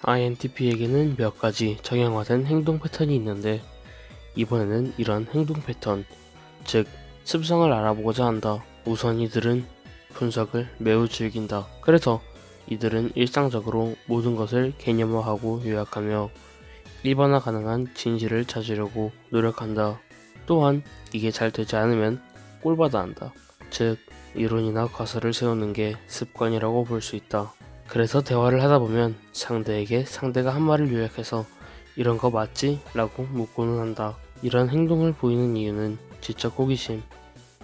INTP에게는 몇 가지 정형화된 행동 패턴이 있는데 이번에는 이런 행동 패턴, 즉 습성을 알아보고자 한다. 우선 이들은 분석을 매우 즐긴다. 그래서 이들은 일상적으로 모든 것을 개념화하고 요약하며 일반화 가능한 진실을 찾으려고 노력한다. 또한 이게 잘 되지 않으면 꼴받아 한다. 즉 이론이나 가설을 세우는 게 습관이라고 볼 수 있다. 그래서 대화를 하다 보면 상대에게 상대가 한 말을 요약해서 이런 거 맞지? 라고 묻고는 한다. 이런 행동을 보이는 이유는 지적 호기심,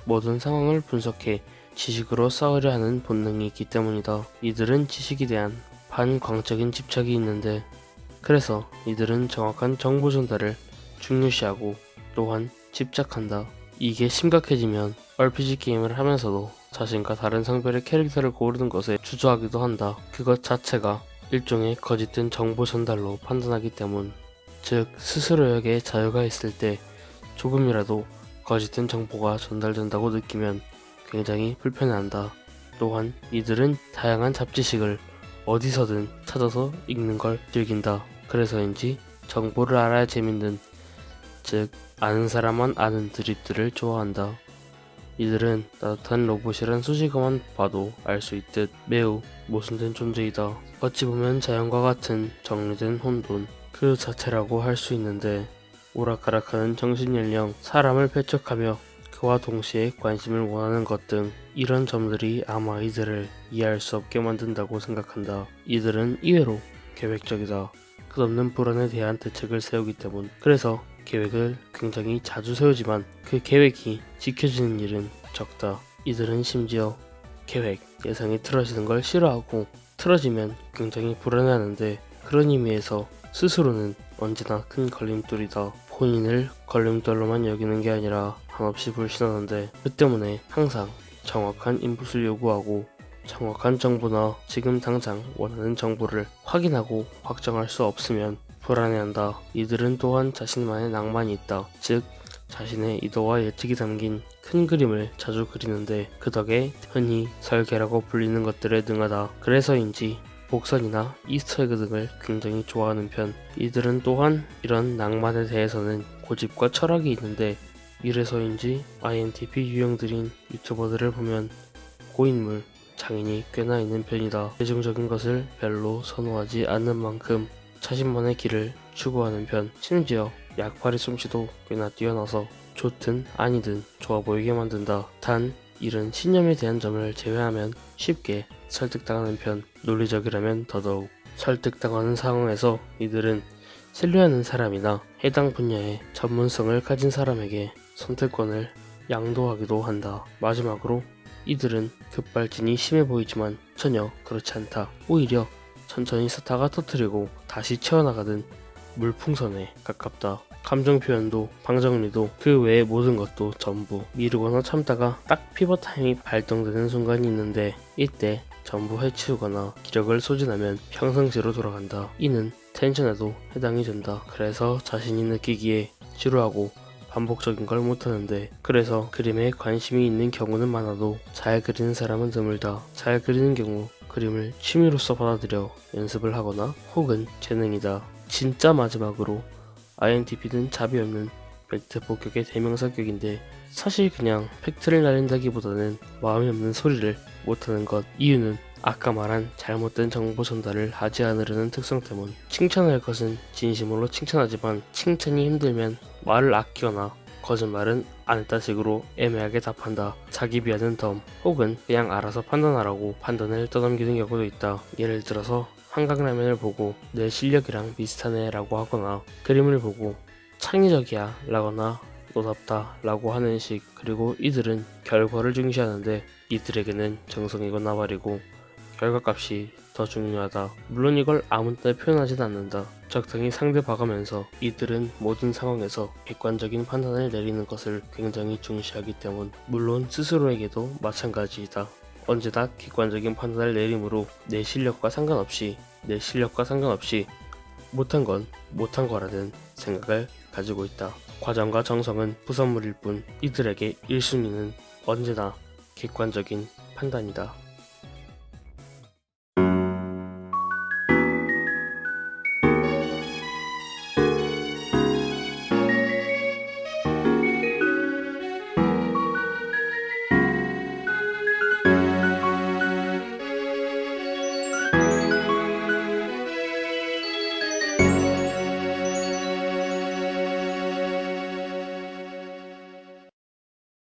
모든 상황을 분석해 지식으로 싸우려 하는 본능이 있기 때문이다. 이들은 지식에 대한 반광적인 집착이 있는데 그래서 이들은 정확한 정보 전달을 중요시하고 또한 집착한다. 이게 심각해지면 RPG 게임을 하면서도 자신과 다른 성별의 캐릭터를 고르는 것에 주저하기도 한다. 그것 자체가 일종의 거짓된 정보 전달로 판단하기 때문. 즉 스스로에게 자유가 있을 때 조금이라도 거짓된 정보가 전달된다고 느끼면 굉장히 불편해한다. 또한 이들은 다양한 잡지식을 어디서든 찾아서 읽는 걸 즐긴다. 그래서인지 정보를 알아야 재밌는, 즉 아는 사람만 아는 드립들을 좋아한다. 이들은 따뜻한 로봇이란 수식어만 봐도 알 수 있듯 매우 모순된 존재이다. 어찌 보면 자연과 같은 정리된 혼돈 그 자체라고 할 수 있는데 오락가락하는 정신연령, 사람을 배척하며 그와 동시에 관심을 원하는 것 등 이런 점들이 아마 이들을 이해할 수 없게 만든다고 생각한다. 이들은 이외로 계획적이다. 끝없는 불안에 대한 대책을 세우기 때문. 그래서 계획을 굉장히 자주 세우지만 그 계획이 지켜지는 일은 적다. 이들은 심지어 계획, 예상이 틀어지는 걸 싫어하고 틀어지면 굉장히 불안해하는데 그런 의미에서 스스로는 언제나 큰 걸림돌이다. 본인을 걸림돌로만 여기는 게 아니라 한없이 불신하는데 그 때문에 항상 정확한 인풋을 요구하고 정확한 정보나 지금 당장 원하는 정보를 확인하고 확정할 수 없으면 불안해한다. 이들은 또한 자신만의 낭만이 있다. 즉 자신의 의도와 예측이 담긴 큰 그림을 자주 그리는데 그 덕에 흔히 설계라고 불리는 것들에 능하다. 그래서인지 복선이나 이스터에그 등을 굉장히 좋아하는 편. 이들은 또한 이런 낭만에 대해서는 고집과 철학이 있는데 이래서인지 INTP 유형들인 유튜버들을 보면 고인물, 장인이 꽤나 있는 편이다. 대중적인 것을 별로 선호하지 않는 만큼 자신만의 길을 추구하는 편. 심지어 약팔이 솜씨도 꽤나 뛰어나서 좋든 아니든 좋아 보이게 만든다. 단 이런 신념에 대한 점을 제외하면 쉽게 설득당하는 편. 논리적이라면 더더욱 설득당하는 상황에서 이들은 신뢰하는 사람이나 해당 분야의 전문성을 가진 사람에게 선택권을 양도하기도 한다. 마지막으로 이들은 급발진이 심해 보이지만 전혀 그렇지 않다. 오히려 천천히 쌓다가 터뜨리고 다시 채워나가는 물풍선에 가깝다. 감정 표현도 방정리도 그 외의 모든 것도 전부 미루거나 참다가 딱 피벗 타임이 발동되는 순간이 있는데 이때 전부 해치우거나 기력을 소진하면 평상시로 돌아간다. 이는 텐션에도 해당이 된다. 그래서 자신이 느끼기에 지루하고 반복적인 걸 못하는데 그래서 그림에 관심이 있는 경우는 많아도 잘 그리는 사람은 드물다. 잘 그리는 경우 그림을 취미로서 받아들여 연습을 하거나 혹은 재능이다. 진짜 마지막으로 INTP는 자비 없는 팩트 폭격의 대명사격인데 사실 그냥 팩트를 날린다기보다는 마음이 없는 소리를 못하는 것. 이유는 아까 말한 잘못된 정보 전달을 하지 않으려는 특성 때문. 칭찬할 것은 진심으로 칭찬하지만 칭찬이 힘들면 말을 아끼거나 거짓말은 안 했다 식으로 애매하게 답한다. 자기 비하는 덤 혹은 그냥 알아서 판단하라고 판단을 떠넘기는 경우도 있다. 예를 들어서 한강라면을 보고 내 실력이랑 비슷하네 라고 하거나 그림을 보고 창의적이야 라거나 노답다 라고 하는 식. 그리고 이들은 결과를 중시하는데 이들에게는 정성이고 나발이고 결과값이 더 중요하다. 물론 이걸 아무 때 표현하진 않는다. 적당히 상대 봐가면서 이들은 모든 상황에서 객관적인 판단을 내리는 것을 굉장히 중시하기 때문. 물론 스스로에게도 마찬가지이다. 언제나 객관적인 판단을 내림으로 내 실력과 상관없이 못한 건 못한 거라는 생각을 가지고 있다. 과정과 정성은 부산물일 뿐 이들에게 1순위는 언제나 객관적인 판단이다.